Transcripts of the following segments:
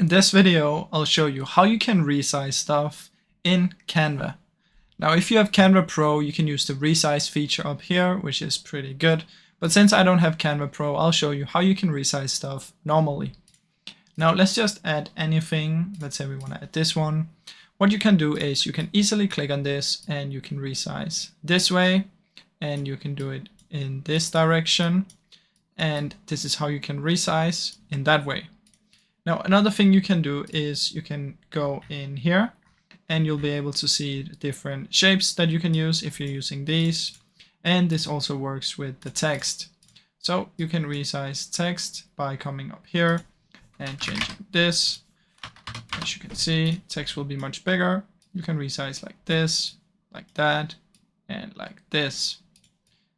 In this video, I'll show you how you can resize stuff in Canva. Now, if you have Canva Pro, you can use the resize feature up here, which is pretty good. But since I don't have Canva Pro, I'll show you how you can resize stuff normally. Now, let's just add anything. Let's say we want to add this one. What you can do is you can easily click on this and you can resize this way, and you can do it in this direction. And this is how you can resize in that way. Now, another thing you can do is you can go in here and you'll be able to see the different shapes that you can use if you're using these. And this also works with the text. So you can resize text by coming up here and changing this. As you can see, text will be much bigger. You can resize like this, like that, and like this.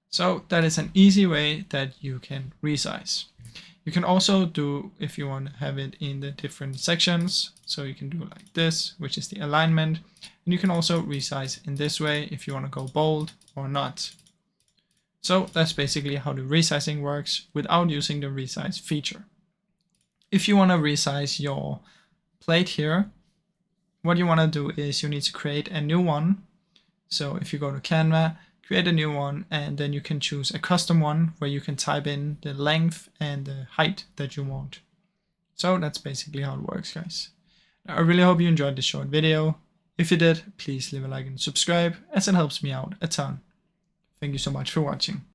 So that is an easy way that you can resize. You can also do, if you want to have it in the different sections, so you can do it like this, which is the alignment. And you can also resize in this way if you want to go bold or not. So that's basically how the resizing works without using the resize feature. If you want to resize your plate here, what you want to do is you need to create a new one. So if you go to Canva, create a new one, and then you can choose a custom one where you can type in the length and the height that you want. So that's basically how it works, guys. Now, I really hope you enjoyed this short video. If you did, please leave a like and subscribe, as it helps me out a ton. Thank you so much for watching.